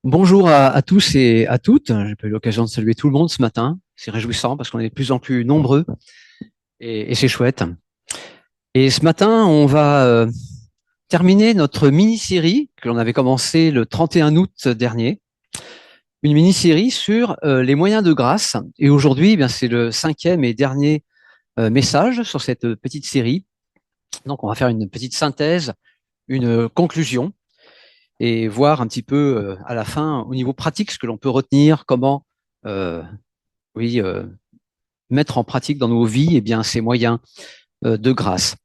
Bonjour à tous et à toutes. J'ai pas eu l'occasion de saluer tout le monde ce matin. C'est réjouissant parce qu'on est de plus en plus nombreux et c'est chouette. Et ce matin, on va terminer notre mini-série que l'on avait commencé le 31 août dernier. Une mini-série sur les moyens de grâce. Et aujourd'hui, c'est le cinquième et dernier message sur cette petite série. Donc, on va faire une petite synthèse, une conclusion et voir un petit peu à la fin, au niveau pratique, ce que l'on peut retenir, comment euh, oui, mettre en pratique dans nos vies ces moyens de grâce.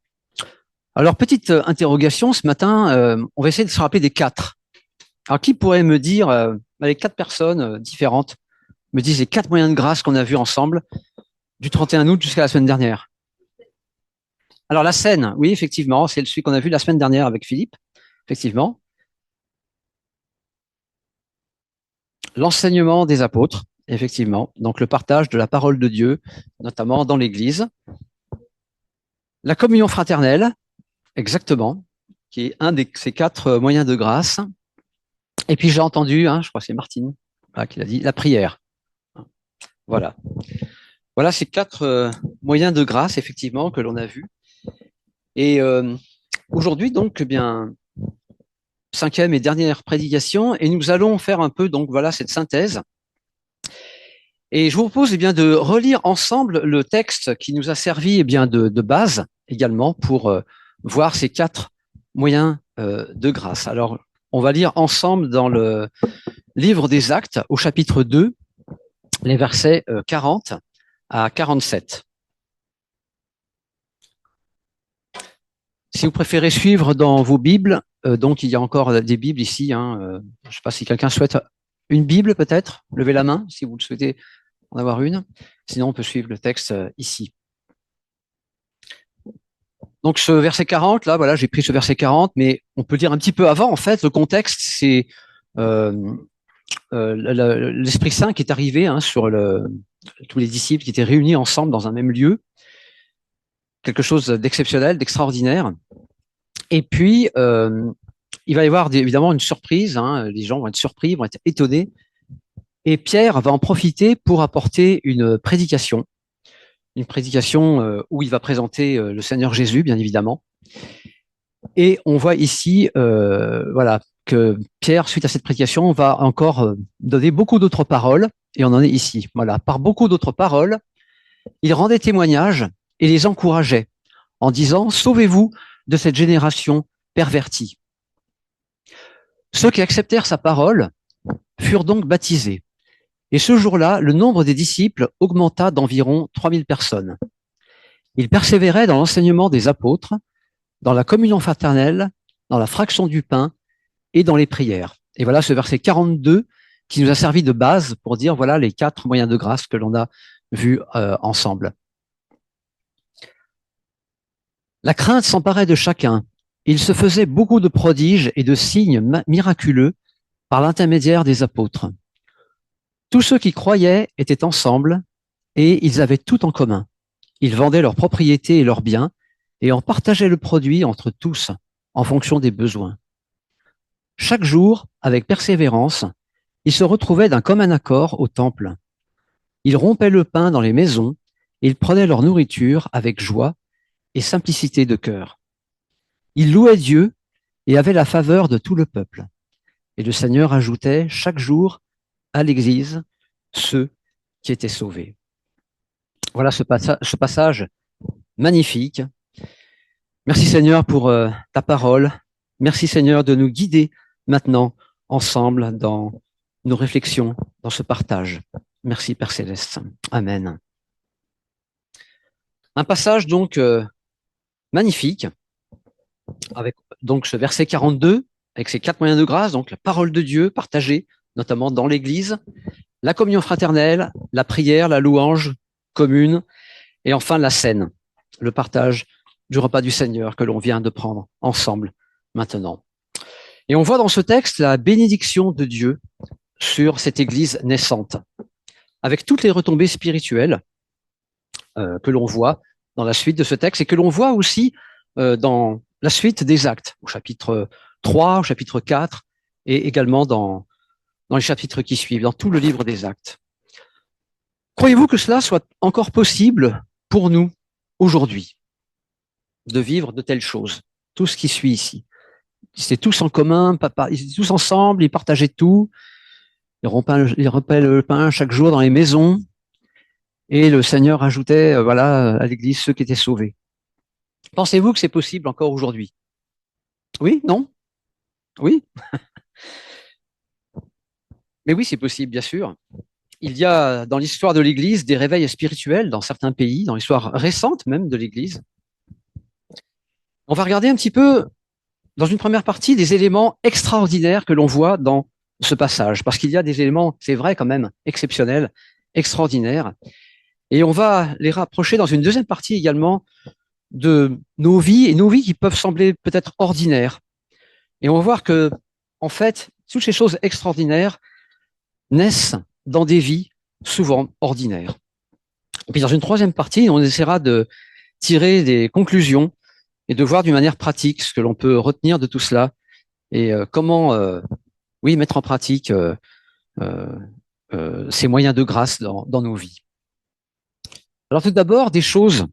Alors, petite interrogation ce matin, on va essayer de se rappeler des quatre. Alors, qui pourrait me dire, les quatre personnes différentes, me disent les quatre moyens de grâce qu'on a vus ensemble du 31 août jusqu'à la semaine dernière? Alors, la scène, oui, effectivement, c'est celui qu'on a vu la semaine dernière avec Philippe, effectivement. L'enseignement des apôtres, effectivement. Donc, le partage de la parole de Dieu, notamment dans l'Église. La communion fraternelle, exactement, qui est un de ces quatre moyens de grâce. Et puis j'ai entendu, je crois que c'est Martine qui l'a dit, la prière. Voilà. Voilà ces quatre moyens de grâce, effectivement, que l'on a vus. Et aujourd'hui, donc, cinquième et dernière prédication, et nous allons faire un peu, donc voilà, cette synthèse. Et je vous propose de relire ensemble le texte qui nous a servi de base également pour voir ces quatre moyens de grâce. Alors, on va lire ensemble dans le livre des Actes, au chapitre 2, les versets 40 à 47. Si vous préférez suivre dans vos Bibles, donc il y a encore des Bibles ici. Je ne sais pas si quelqu'un souhaite une Bible peut-être. Levez la main si vous le souhaitez en avoir une. Sinon, on peut suivre le texte ici. Donc ce verset 40, là, voilà, j'ai pris ce verset 40, mais on peut dire un petit peu avant, en fait, le contexte, c'est l'Esprit Saint qui est arrivé sur tous les disciples qui étaient réunis ensemble dans un même lieu, quelque chose d'exceptionnel, d'extraordinaire. Et puis, il va y avoir évidemment une surprise, les gens vont être surpris, vont être étonnés, et Pierre va en profiter pour apporter une prédication où il va présenter le Seigneur Jésus, bien évidemment. Et on voit ici, voilà, que Pierre, suite à cette prédication, va encore donner beaucoup d'autres paroles, et on en est ici. Voilà, par beaucoup d'autres paroles, il rendait témoignage et les encourageait en disant: sauvez-vous de cette génération pervertie. Ceux qui acceptèrent sa parole furent donc baptisés. Et ce jour-là, le nombre des disciples augmenta d'environ 3000 personnes. Ils persévéraient dans l'enseignement des apôtres, dans la communion fraternelle, dans la fraction du pain et dans les prières. Et voilà ce verset 42 qui nous a servi de base pour dire voilà les quatre moyens de grâce que l'on a vus ensemble. La crainte s'emparait de chacun. Il se faisait beaucoup de prodiges et de signes miraculeux par l'intermédiaire des apôtres. Tous ceux qui croyaient étaient ensemble et ils avaient tout en commun. Ils vendaient leurs propriétés et leurs biens et en partageaient le produit entre tous en fonction des besoins. Chaque jour, avec persévérance, ils se retrouvaient d'un commun accord au temple. Ils rompaient le pain dans les maisons et ils prenaient leur nourriture avec joie et simplicité de cœur. Ils louaient Dieu et avaient la faveur de tout le peuple. Et le Seigneur ajoutait chaque jour à l'Église ceux qui étaient sauvés. Voilà ce passage magnifique. Merci Seigneur pour ta parole. Merci Seigneur de nous guider maintenant ensemble dans nos réflexions, dans ce partage. Merci Père Céleste. Amen. Un passage donc magnifique avec donc ce verset 42 avec ces quatre moyens de grâce, donc la parole de Dieu partagée notamment dans l'Église, la communion fraternelle, la prière, la louange commune et enfin la scène, le partage du repas du Seigneur que l'on vient de prendre ensemble maintenant. Et on voit dans ce texte la bénédiction de Dieu sur cette Église naissante, avec toutes les retombées spirituelles que l'on voit dans la suite de ce texte et que l'on voit aussi dans la suite des Actes, au chapitre 3, au chapitre 4, et également dans dans les chapitres qui suivent, dans tout le livre des Actes. Croyez-vous que cela soit encore possible pour nous aujourd'hui, de vivre de telles choses, tout ce qui suit ici? Ils étaient tous en commun, ils étaient tous ensemble, ils partageaient tout, ils repaient le pain chaque jour dans les maisons, et le Seigneur ajoutait, voilà, à l'Église ceux qui étaient sauvés. Pensez-vous que c'est possible encore aujourd'hui? Oui? Non? Oui? Mais oui, c'est possible, bien sûr. Il y a dans l'histoire de l'Église des réveils spirituels dans certains pays, dans l'histoire récente même de l'Église. On va regarder un petit peu, dans une première partie, des éléments extraordinaires que l'on voit dans ce passage, parce qu'il y a des éléments, c'est vrai quand même, exceptionnels, extraordinaires. Et on va les rapprocher dans une deuxième partie également de nos vies, et nos vies qui peuvent sembler peut-être ordinaires. Et on va voir que, en fait, toutes ces choses extraordinaires naissent dans des vies souvent ordinaires. Et puis dans une troisième partie, on essaiera de tirer des conclusions et de voir d'une manière pratique ce que l'on peut retenir de tout cela et comment, oui, mettre en pratique ces moyens de grâce dans nos vies. Alors tout d'abord, des choses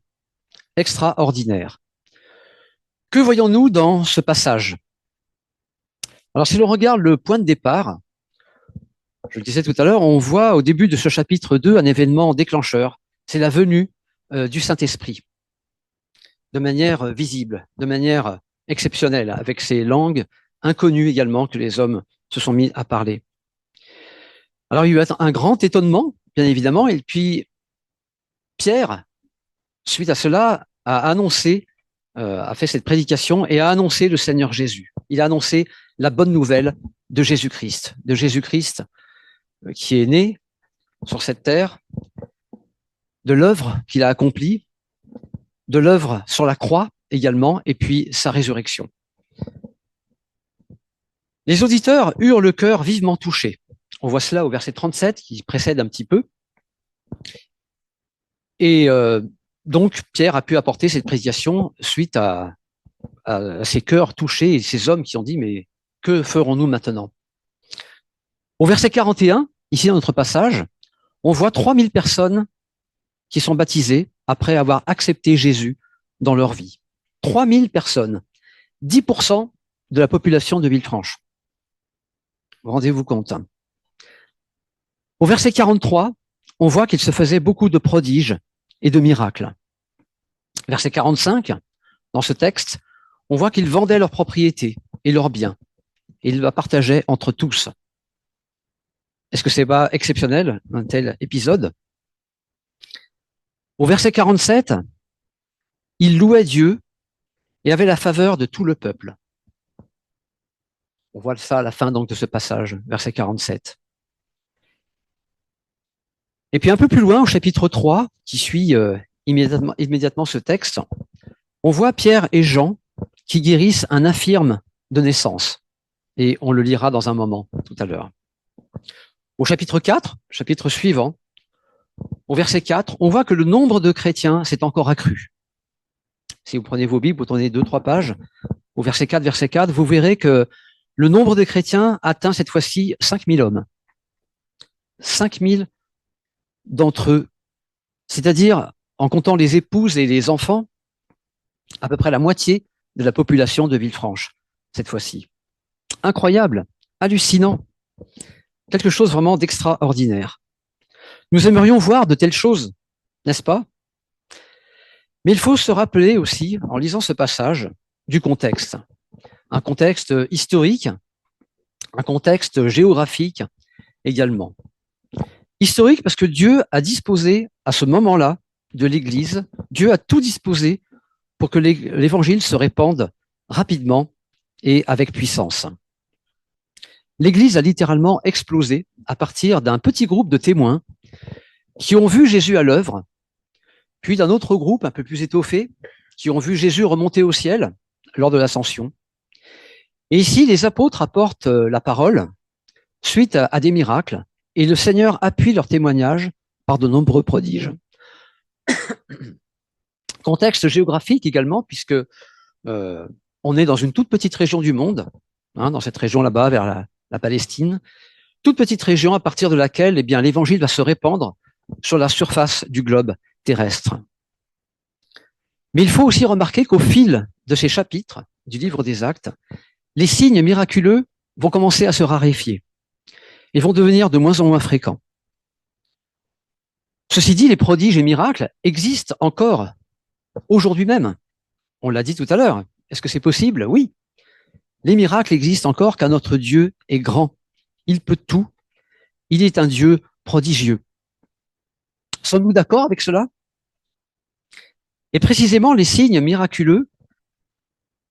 extraordinaires. Que voyons-nous dans ce passage? Alors si l'on regarde le point de départ, je le disais tout à l'heure, on voit au début de ce chapitre 2 un événement déclencheur. C'est la venue du Saint-Esprit, de manière visible, de manière exceptionnelle, avec ces langues inconnues également que les hommes se sont mis à parler. Alors il y a eu un grand étonnement, bien évidemment, et puis Pierre, suite à cela, a annoncé, a fait cette prédication et a annoncé le Seigneur Jésus. Il a annoncé la bonne nouvelle de Jésus-Christ qui est né sur cette terre, de l'œuvre qu'il a accomplie, de l'œuvre sur la croix également, et puis sa résurrection. Les auditeurs eurent le cœur vivement touché. On voit cela au verset 37 qui précède un petit peu. Et donc Pierre a pu apporter cette prédication suite à ces cœurs touchés et ces hommes qui ont dit mais que ferons-nous maintenant? Au verset 41, ici dans notre passage, on voit 3000 personnes qui sont baptisées après avoir accepté Jésus dans leur vie. 3000 personnes, 10% de la population de Villefranche. Rendez-vous compte. Au verset 43, on voit qu'il se faisait beaucoup de prodiges et de miracles. Verset 45, dans ce texte, on voit qu'ils vendaient leurs propriétés et leurs biens et ils la partageaient entre tous. Est-ce que c'est pas exceptionnel, un tel épisode? Au verset 47, ils louaient Dieu et avaient la faveur de tout le peuple. On voit ça à la fin donc de ce passage, verset 47. Et puis un peu plus loin, au chapitre 3, qui suit immédiatement ce texte, on voit Pierre et Jean qui guérissent un infirme de naissance. Et on le lira dans un moment, tout à l'heure. Au chapitre 4, chapitre suivant, au verset 4, on voit que le nombre de chrétiens s'est encore accru. Si vous prenez vos Bibles, vous tournez 2-3 pages, au verset 4, vous verrez que le nombre de chrétiens atteint cette fois-ci 5000 hommes. 5000 d'entre eux, c'est-à-dire, en comptant les épouses et les enfants, à peu près la moitié de la population de Villefranche, cette fois-ci. Incroyable, hallucinant, quelque chose vraiment d'extraordinaire. Nous aimerions voir de telles choses, n'est-ce pas? Mais il faut se rappeler aussi, en lisant ce passage, du contexte. Un contexte historique, un contexte géographique également. Historique parce que Dieu a disposé à ce moment-là de l'Église, Dieu a tout disposé pour que l'Évangile se répande rapidement et avec puissance. L'Église a littéralement explosé à partir d'un petit groupe de témoins qui ont vu Jésus à l'œuvre, puis d'un autre groupe un peu plus étoffé qui ont vu Jésus remonter au ciel lors de l'ascension. Et ici, les apôtres apportent la parole suite à des miracles et le Seigneur appuie leur témoignage par de nombreux prodiges. Contexte géographique également, puisque on est dans une toute petite région du monde, dans cette région là-bas vers la Palestine, toute petite région à partir de laquelle eh bien, l'évangile va se répandre sur la surface du globe terrestre. Mais il faut aussi remarquer qu'au fil de ces chapitres du livre des Actes, les signes miraculeux vont commencer à se raréfier et vont devenir de moins en moins fréquents. Ceci dit, les prodiges et miracles existent encore aujourd'hui même. On l'a dit tout à l'heure. Est-ce que c'est possible? Oui. Les miracles existent encore car notre Dieu est grand. Il peut tout. Il est un Dieu prodigieux. Sommes-nous d'accord avec cela? Et précisément, les signes miraculeux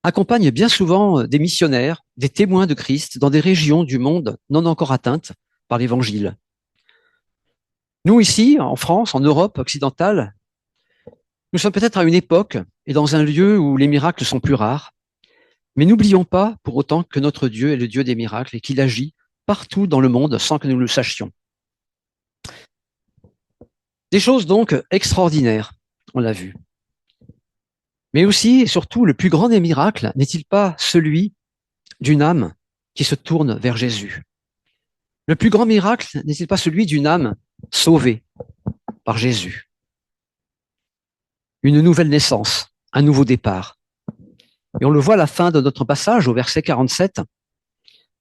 accompagnent bien souvent des missionnaires, des témoins de Christ dans des régions du monde non encore atteintes par l'Évangile. Nous, ici, en France, en Europe occidentale, nous sommes peut-être à une époque et dans un lieu où les miracles sont plus rares, mais n'oublions pas pour autant que notre Dieu est le Dieu des miracles et qu'il agit partout dans le monde sans que nous le sachions. Des choses donc extraordinaires, on l'a vu. Mais aussi et surtout, le plus grand des miracles n'est-il pas celui d'une âme qui se tourne vers Jésus? Le plus grand miracle n'est-il pas celui d'une âme sauvée par Jésus? Une nouvelle naissance, un nouveau départ. Et on le voit à la fin de notre passage, au verset 47,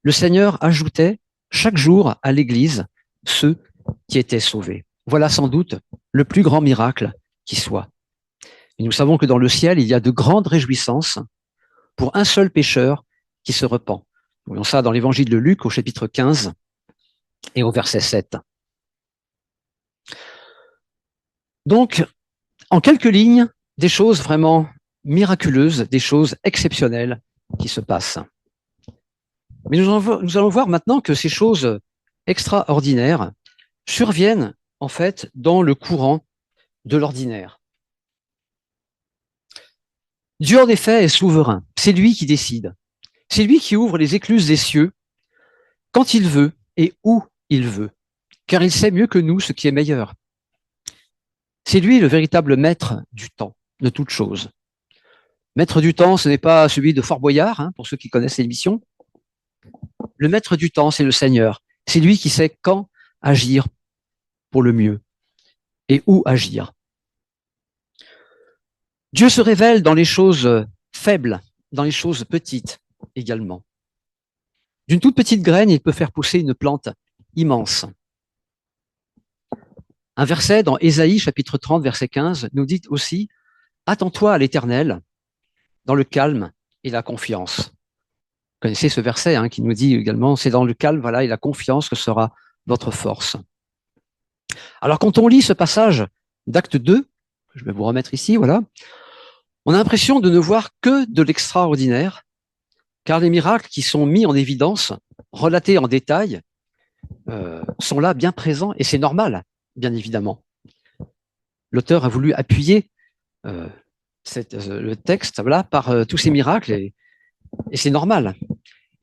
le Seigneur ajoutait chaque jour à l'Église ceux qui étaient sauvés. Voilà sans doute le plus grand miracle qui soit. Et nous savons que dans le ciel, il y a de grandes réjouissances pour un seul pécheur qui se repent. Nous voyons ça dans l'évangile de Luc au chapitre 15 et au verset 7. Donc, en quelques lignes, des choses vraiment miraculeuses, des choses exceptionnelles qui se passent. Mais nous allons voir maintenant que ces choses extraordinaires surviennent en fait dans le courant de l'ordinaire. Dieu, en effet, est souverain. C'est lui qui décide. C'est lui qui ouvre les écluses des cieux quand il veut et où il veut, car il sait mieux que nous ce qui est meilleur. C'est lui le véritable maître du temps, de toute chose. Maître du temps, ce n'est pas celui de Fort Boyard, hein, pour ceux qui connaissent l'émission. Le maître du temps, c'est le Seigneur. C'est lui qui sait quand agir pour le mieux et où agir. Dieu se révèle dans les choses faibles, dans les choses petites également. D'une toute petite graine, il peut faire pousser une plante immense. Un verset dans Ésaïe, chapitre 30, verset 15, nous dit aussi « Attends-toi à l'Éternel dans le calme et la confiance ». Vous connaissez ce verset hein, qui nous dit également « C'est dans le calme voilà, et la confiance que sera votre force ». Alors quand on lit ce passage d'Acte 2, je vais vous remettre ici, voilà, on a l'impression de ne voir que de l'extraordinaire, car les miracles qui sont mis en évidence, relatés en détail, sont là bien présents, et c'est normal, bien évidemment. L'auteur a voulu appuyer le texte voilà, par tous ces miracles, et c'est normal.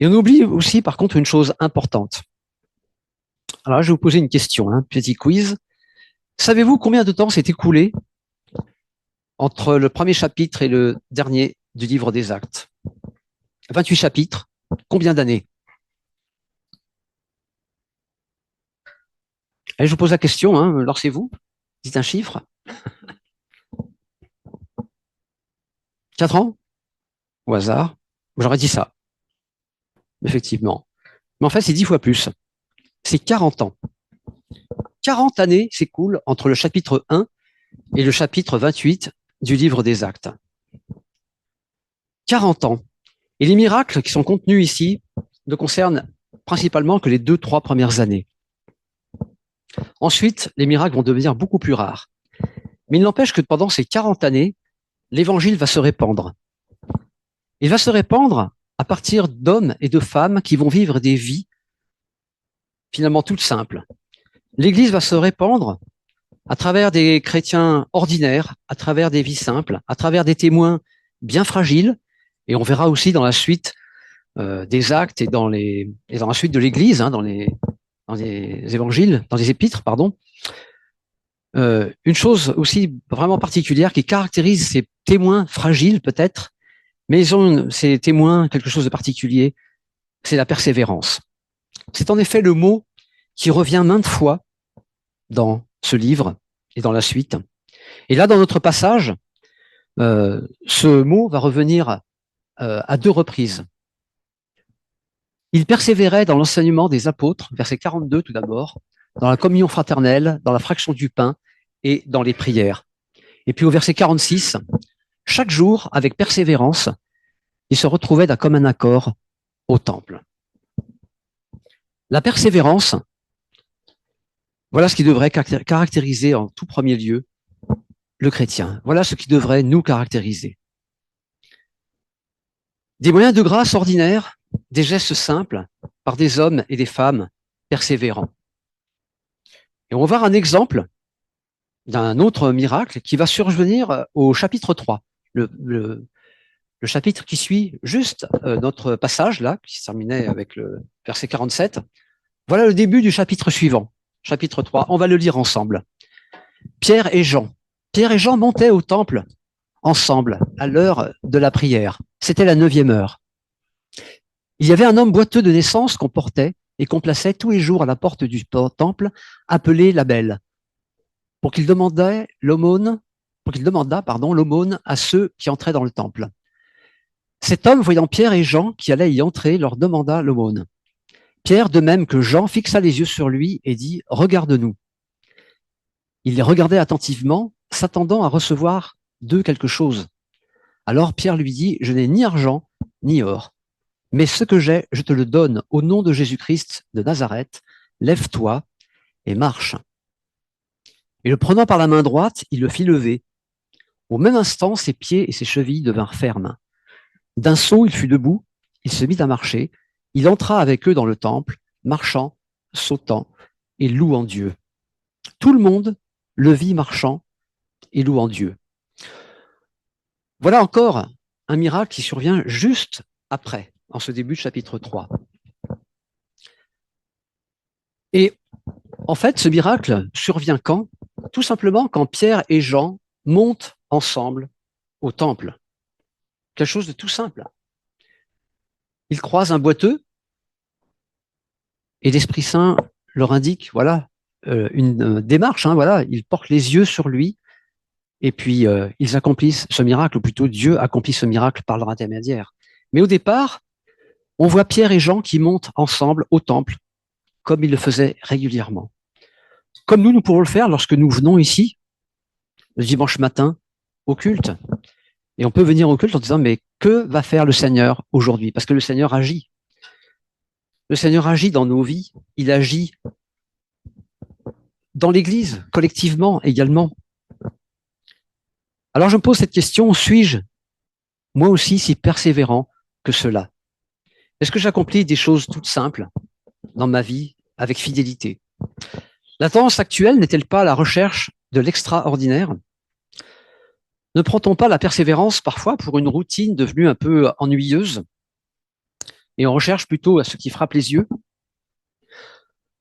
Et on oublie aussi, par contre, une chose importante. Alors, je vais vous poser une question, hein, petit quiz. Savez-vous combien de temps s'est écoulé entre le premier chapitre et le dernier du livre des Actes? 28 chapitres. Combien d'années? Allez, je vous pose la question, hein, lancez-vous. Dites un chiffre. 4 ans? Au hasard. J'aurais dit ça. Effectivement. Mais en fait, c'est 10 fois plus. C'est 40 ans. 40 années s'écoulent entre le chapitre 1 et le chapitre 28 du livre des Actes. 40 ans. Et les miracles qui sont contenus ici ne concernent principalement que les 2-3 premières années. Ensuite, les miracles vont devenir beaucoup plus rares. Mais il n'empêche que pendant ces 40 années, l'évangile va se répandre. Il va se répandre à partir d'hommes et de femmes qui vont vivre des vies finalement toutes simples. L'Église va se répandre à travers des chrétiens ordinaires, à travers des vies simples, à travers des témoins bien fragiles, et on verra aussi dans la suite des actes et dans la suite de l'Église, hein, dans les évangiles, dans les épîtres, pardon, une chose aussi vraiment particulière qui caractérise ces témoins fragiles peut-être, mais ils ont ces témoins quelque chose de particulier, c'est la persévérance. C'est en effet le mot qui revient maintes fois dans ce livre et dans la suite. Et là, dans notre passage, ce mot va revenir à 2 reprises. Il persévérait dans l'enseignement des apôtres, verset 42 tout d'abord, dans la communion fraternelle, dans la fraction du pain et dans les prières. Et puis au verset 46, chaque jour, avec persévérance, il se retrouvait d'un commun accord au temple. La persévérance, voilà ce qui devrait caractériser en tout premier lieu le chrétien. Voilà ce qui devrait nous caractériser. Des moyens de grâce ordinaires, des gestes simples, par des hommes et des femmes persévérants. Et on va voir un exemple d'un autre miracle qui va survenir au chapitre 3, le chapitre qui suit juste notre passage là, qui se terminait avec le verset 47. Voilà le début du chapitre suivant, chapitre 3. On va le lire ensemble. Pierre et Jean. Pierre et Jean montaient au temple ensemble à l'heure de la prière. C'était la 9e heure. Il y avait un homme boiteux de naissance qu'on portait et qu'on plaçait tous les jours à la porte du temple, appelé la Belle, pour qu'il demandât l'aumône à ceux qui entraient dans le temple. Cet homme, voyant Pierre et Jean qui allaient y entrer, leur demanda l'aumône. Pierre, de même que Jean, fixa les yeux sur lui et dit « Regarde-nous ». Il les regardait attentivement, s'attendant à recevoir d'eux quelque chose. Alors Pierre lui dit « Je n'ai ni argent ni or, mais ce que j'ai, je te le donne au nom de Jésus-Christ de Nazareth. Lève-toi et marche. » Et le prenant par la main droite, il le fit lever. Au même instant, ses pieds et ses chevilles devinrent fermes. D'un saut, il fut debout, il se mit à marcher, il entra avec eux dans le temple, marchant, sautant et louant Dieu. Tout le monde le vit marchant et louant Dieu. Voilà encore un miracle qui survient juste après, en ce début de chapitre 3. Et en fait, ce miracle survient quand? Tout simplement quand Pierre et Jean montent ensemble au temple. Quelque chose de tout simple. Ils croisent un boiteux et l'Esprit Saint leur indique, voilà, une démarche, voilà, ils portent les yeux sur lui et puis ils accomplissent ce miracle, ou plutôt Dieu accomplit ce miracle par leur intermédiaire. Mais au départ, on voit Pierre et Jean qui montent ensemble au temple, comme ils le faisaient régulièrement. Comme nous pouvons le faire lorsque nous venons ici, le dimanche matin, au culte. Et on peut venir au culte en disant, mais que va faire le Seigneur aujourd'hui? Parce que le Seigneur agit. Le Seigneur agit dans nos vies. Il agit dans l'Église, collectivement également. Alors je me pose cette question, suis-je moi aussi si persévérant que cela? Est-ce que j'accomplis des choses toutes simples dans ma vie avec fidélité? La tendance actuelle n'est-elle pas la recherche de l'extraordinaire? Ne prend-on pas la persévérance parfois pour une routine devenue un peu ennuyeuse? Et on recherche plutôt à ce qui frappe les yeux?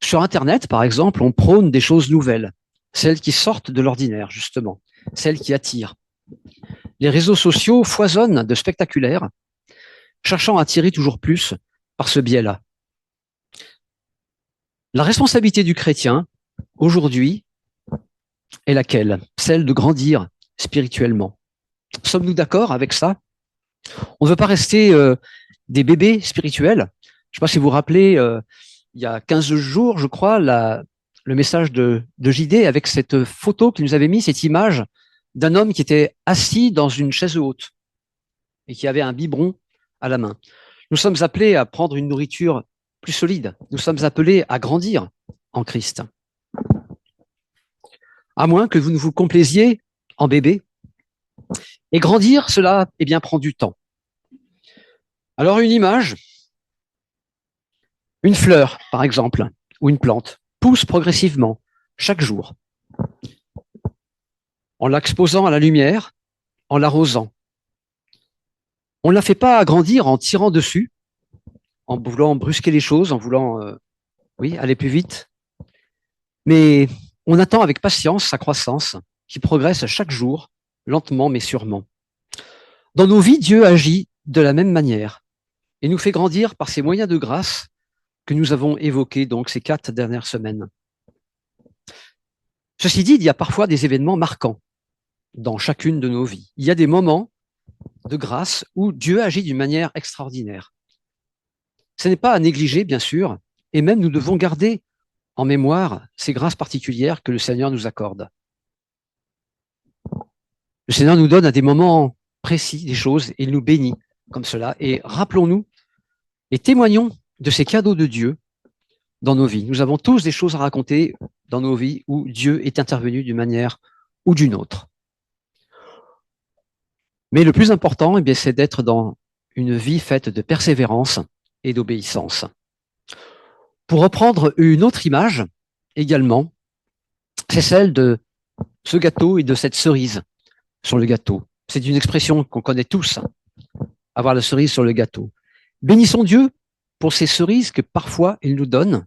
Sur Internet, par exemple, on prône des choses nouvelles, celles qui sortent de l'ordinaire, justement, celles qui attirent. Les réseaux sociaux foisonnent de spectaculaire, cherchant à attirer toujours plus par ce biais-là. La responsabilité du chrétien, aujourd'hui, est laquelle? Celle de grandir spirituellement. Sommes-nous d'accord avec ça? On ne veut pas rester des bébés spirituels. Je ne sais pas si vous vous rappelez, il y a 15 jours, je crois, le message de JD avec cette photo qu'il nous avait mis, cette image d'un homme qui était assis dans une chaise haute et qui avait un biberon à la main. Nous sommes appelés à prendre une nourriture plus solide. Nous sommes appelés à grandir en Christ. À moins que vous ne vous complaisiez en bébé. Et grandir, cela, eh bien, prend du temps. Alors, une image, une fleur, par exemple, ou une plante, pousse progressivement, chaque jour, en l'exposant à la lumière, en l'arrosant. On ne la fait pas grandir en tirant dessus, en voulant brusquer les choses, en voulant aller plus vite. Mais on attend avec patience sa croissance, qui progresse chaque jour, lentement mais sûrement. Dans nos vies, Dieu agit de la même manière et nous fait grandir par ses moyens de grâce que nous avons évoqués donc ces 4 dernières semaines. Ceci dit, il y a parfois des événements marquants dans chacune de nos vies. Il y a des moments de grâce où Dieu agit d'une manière extraordinaire. Ce n'est pas à négliger, bien sûr, et même nous devons garder en mémoire ces grâces particulières que le Seigneur nous accorde. Le Seigneur nous donne à des moments précis des choses et il nous bénit comme cela. Et rappelons-nous et témoignons de ces cadeaux de Dieu dans nos vies. Nous avons tous des choses à raconter dans nos vies où Dieu est intervenu d'une manière ou d'une autre. Mais le plus important, c'est d'être dans une vie faite de persévérance et d'obéissance. Pour reprendre une autre image également, c'est celle de ce gâteau et de cette cerise sur le gâteau. C'est une expression qu'on connaît tous, avoir la cerise sur le gâteau. Bénissons Dieu pour ces cerises que parfois il nous donne,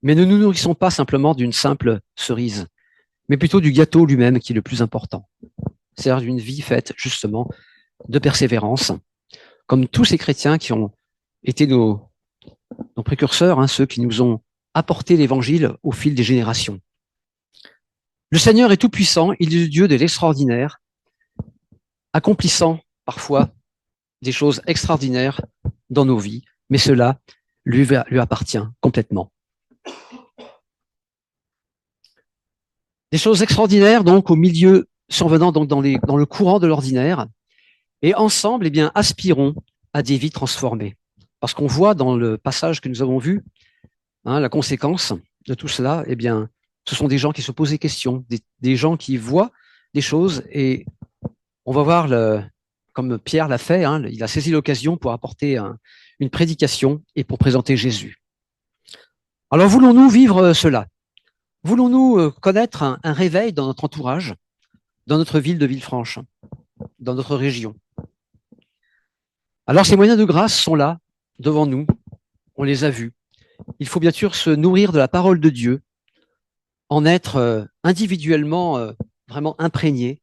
mais ne nous nourrissons pas simplement d'une simple cerise, mais plutôt du gâteau lui-même qui est le plus important. C'est-à-dire d'une vie faite justement de persévérance, comme tous ces chrétiens qui ont été nos précurseurs, ceux qui nous ont apporté l'évangile au fil des générations. Le Seigneur est tout-puissant, il est le Dieu de l'extraordinaire, accomplissant parfois des choses extraordinaires dans nos vies, mais cela lui appartient complètement. Des choses extraordinaires donc au milieu, survenant donc dans le courant de l'ordinaire, et ensemble, aspirons à des vies transformées. Parce qu'on voit dans le passage que nous avons vu, la conséquence de tout cela, ce sont des gens qui se posent des questions, des gens qui voient des choses, et on va voir, comme Pierre l'a fait, il a saisi l'occasion pour apporter une prédication et pour présenter Jésus. Alors voulons-nous vivre cela? Voulons-nous connaître un réveil dans notre entourage, dans notre ville de Villefranche, dans notre région? Alors ces moyens de grâce sont là, devant nous, on les a vus. Il faut bien sûr se nourrir de la parole de Dieu, en être individuellement vraiment imprégné,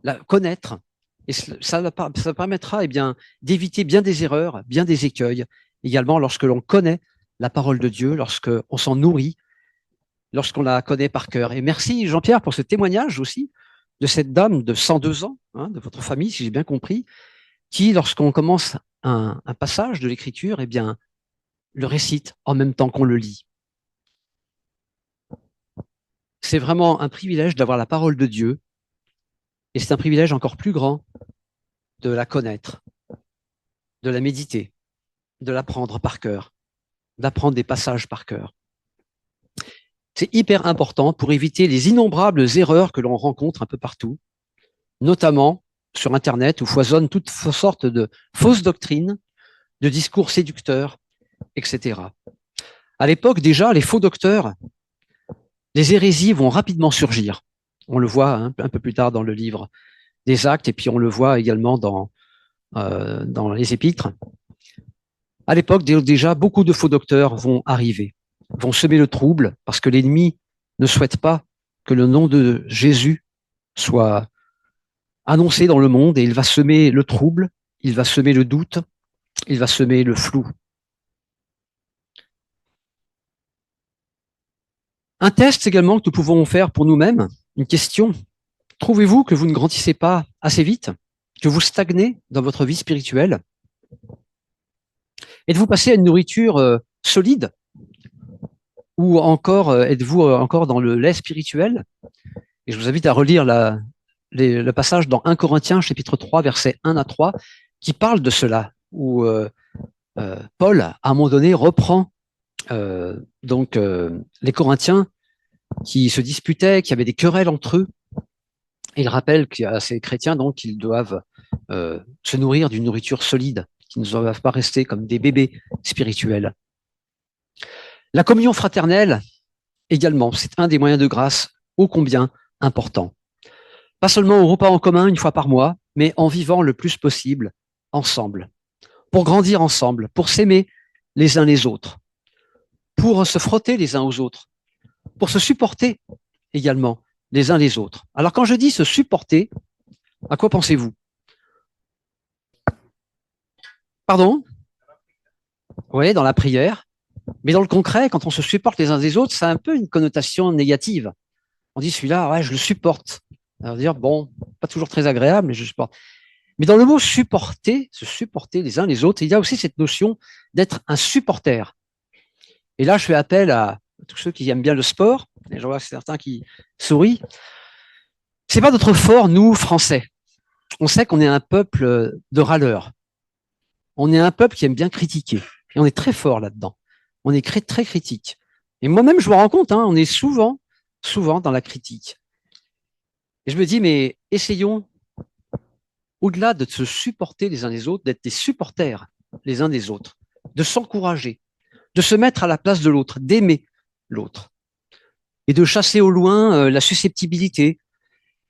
la connaître, et ça permettra d'éviter bien des erreurs, bien des écueils, également lorsque l'on connaît la parole de Dieu, lorsqu'on s'en nourrit, lorsqu'on la connaît par cœur. Et merci Jean-Pierre pour ce témoignage aussi de cette dame de 102 ans, de votre famille, si j'ai bien compris, qui, lorsqu'on commence un passage de l'Écriture, le récite en même temps qu'on le lit. C'est vraiment un privilège d'avoir la parole de Dieu, et c'est un privilège encore plus grand de la connaître, de la méditer, de l'apprendre par cœur, d'apprendre des passages par cœur. C'est hyper important pour éviter les innombrables erreurs que l'on rencontre un peu partout, notamment sur Internet où foisonnent toutes sortes de fausses doctrines, de discours séducteurs, etc. À l'époque, déjà, les faux docteurs, les hérésies vont rapidement surgir. On le voit un peu plus tard dans le livre des Actes, et puis on le voit également dans les Épîtres. À l'époque, déjà, beaucoup de faux docteurs vont arriver, vont semer le trouble, parce que l'ennemi ne souhaite pas que le nom de Jésus soit annoncé dans le monde, et il va semer le trouble, il va semer le doute, il va semer le flou. Un test également que nous pouvons faire pour nous-mêmes, une question. Trouvez-vous que vous ne grandissez pas assez vite, que vous stagnez dans votre vie spirituelle? Êtes-vous passé à une nourriture solide, ou encore êtes-vous encore dans le lait spirituel? Et je vous invite à relire le passage dans 1 Corinthiens chapitre 3 versets 1 à 3 qui parle de cela, où Paul à un moment donné reprend les Corinthiens qui se disputaient, qui avaient des querelles entre eux, et il rappelle à ces chrétiens donc qu'ils doivent se nourrir d'une nourriture solide, qu'ils ne doivent pas rester comme des bébés spirituels. La communion fraternelle également, c'est un des moyens de grâce ô combien important. Pas seulement au repas en commun une fois par mois, mais en vivant le plus possible ensemble, pour grandir ensemble, pour s'aimer les uns les autres, pour se frotter les uns aux autres, pour se supporter également les uns les autres. Alors quand je dis se supporter, à quoi pensez-vous? Pardon? Oui, dans la prière. Mais dans le concret, quand on se supporte les uns des autres, ça a un peu une connotation négative. On dit celui-là, ouais, je le supporte. Alors dire, bon, pas toujours très agréable, mais je supporte. Mais dans le mot supporter, se supporter les uns les autres, il y a aussi cette notion d'être un supporter. Et là, je fais appel à tous ceux qui aiment bien le sport, et je vois certains qui sourient. C'est pas notre fort, nous, Français. On sait qu'on est un peuple de râleurs. On est un peuple qui aime bien critiquer. Et on est très fort là-dedans. On est très critique. Et moi-même, je me rends compte, on est souvent dans la critique. Et je me dis, mais essayons, au-delà de se supporter les uns les autres, d'être des supporters les uns des autres, de s'encourager, de se mettre à la place de l'autre, d'aimer l'autre, et de chasser au loin la susceptibilité,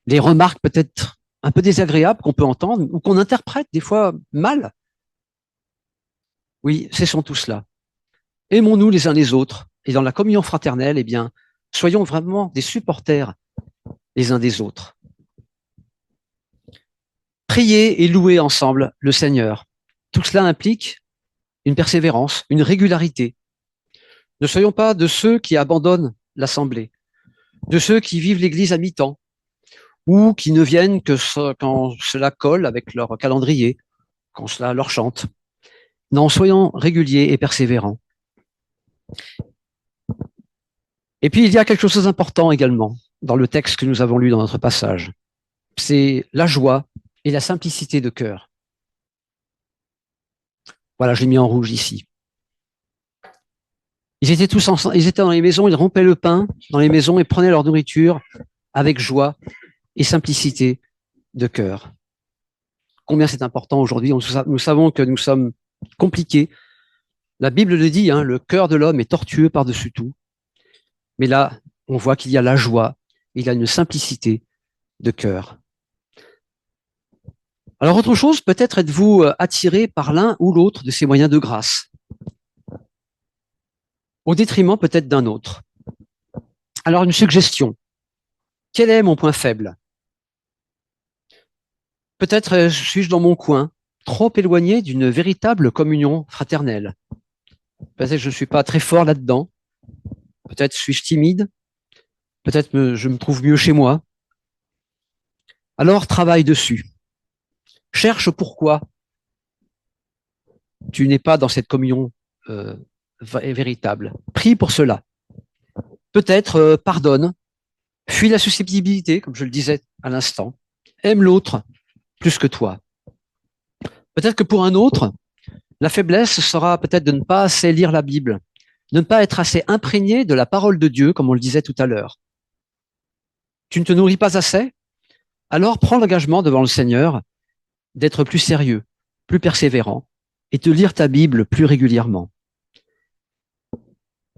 les remarques peut-être un peu désagréables qu'on peut entendre ou qu'on interprète des fois mal. Oui, cessons tout cela. Aimons-nous les uns les autres, et dans la communion fraternelle, eh bien, soyons vraiment des supporters les uns des autres. Prier et louer ensemble le Seigneur. Tout cela implique une persévérance, une régularité. Ne soyons pas de ceux qui abandonnent l'assemblée, de ceux qui vivent l'Église à mi-temps, ou qui ne viennent que quand cela colle avec leur calendrier, quand cela leur chante. Non, soyons réguliers et persévérants. Et puis, il y a quelque chose d'important également dans le texte que nous avons lu dans notre passage. C'est la joie et la simplicité de cœur. Voilà, je l'ai mis en rouge ici. Ils étaient tous ensemble, ils étaient dans les maisons, ils rompaient le pain dans les maisons et prenaient leur nourriture avec joie et simplicité de cœur. Combien c'est important aujourd'hui. Nous savons que nous sommes compliqués. La Bible le dit, le cœur de l'homme est tortueux par-dessus tout. Mais là, on voit qu'il y a la joie, il y a une simplicité de cœur. Alors, autre chose, peut-être êtes-vous attiré par l'un ou l'autre de ces moyens de grâce, au détriment peut-être d'un autre. Alors, une suggestion. Quel est mon point faible? Peut-être suis-je dans mon coin, trop éloigné d'une véritable communion fraternelle. Peut-être que je ne suis pas très fort là-dedans. Peut-être suis-je timide. Peut-être je me trouve mieux chez moi. Alors, travaille dessus. Cherche pourquoi tu n'es pas dans cette communion véritable. Prie pour cela. Peut-être pardonne. Fuis la susceptibilité, comme je le disais à l'instant. Aime l'autre plus que toi. Peut-être que pour un autre, la faiblesse sera peut-être de ne pas assez lire la Bible, de ne pas être assez imprégné de la parole de Dieu, comme on le disait tout à l'heure. Tu ne te nourris pas assez? Alors prends l'engagement devant le Seigneur d'être plus sérieux, plus persévérant et de lire ta Bible plus régulièrement.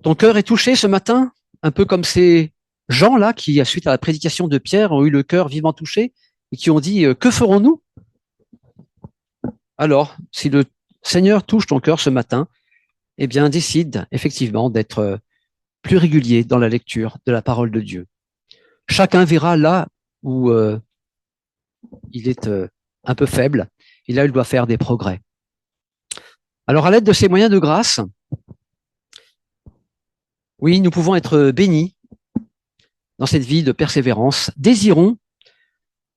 Ton cœur est touché ce matin, un peu comme ces gens-là qui, suite à la prédication de Pierre, ont eu le cœur vivement touché et qui ont dit « Que ferons-nous » Alors, si le Seigneur touche ton cœur ce matin, eh bien, décide effectivement d'être plus régulier dans la lecture de la parole de Dieu. Chacun verra là où il est un peu faible, et là, il doit faire des progrès. Alors, à l'aide de ces moyens de grâce, oui, nous pouvons être bénis dans cette vie de persévérance. Désirons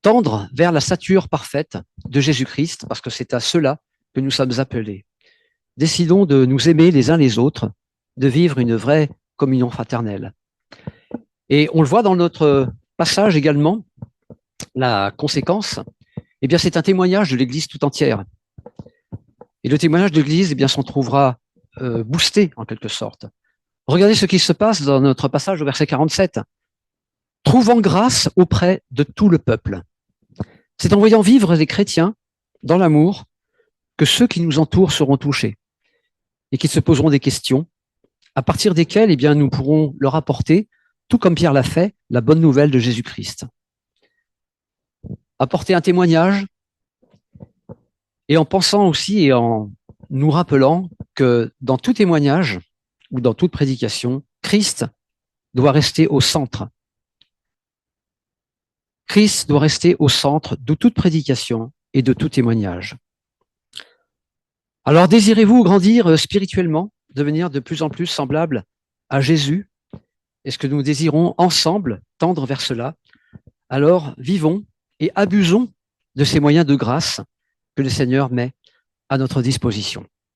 tendre vers la stature parfaite de Jésus-Christ, parce que c'est à cela que nous sommes appelés. Décidons de nous aimer les uns les autres, de vivre une vraie communion fraternelle. Et on le voit dans notre passage également, la conséquence, eh bien, c'est un témoignage de l'Église tout entière. Et le témoignage de l'Église, eh bien, s'en trouvera boosté en quelque sorte. Regardez ce qui se passe dans notre passage au verset 47. Trouvant grâce auprès de tout le peuple. C'est en voyant vivre les chrétiens dans l'amour que ceux qui nous entourent seront touchés et qu'ils se poseront des questions, à partir desquelles eh bien, nous pourrons leur apporter, tout comme Pierre l'a fait, la bonne nouvelle de Jésus-Christ. Apporter un témoignage et en pensant aussi et en nous rappelant que dans tout témoignage ou dans toute prédication, Christ doit rester au centre. Christ doit rester au centre de toute prédication et de tout témoignage. Alors, désirez-vous grandir spirituellement devenir de plus en plus semblables à Jésus? Est-ce que nous désirons ensemble tendre vers cela? Alors vivons et abusons de ces moyens de grâce que le Seigneur met à notre disposition.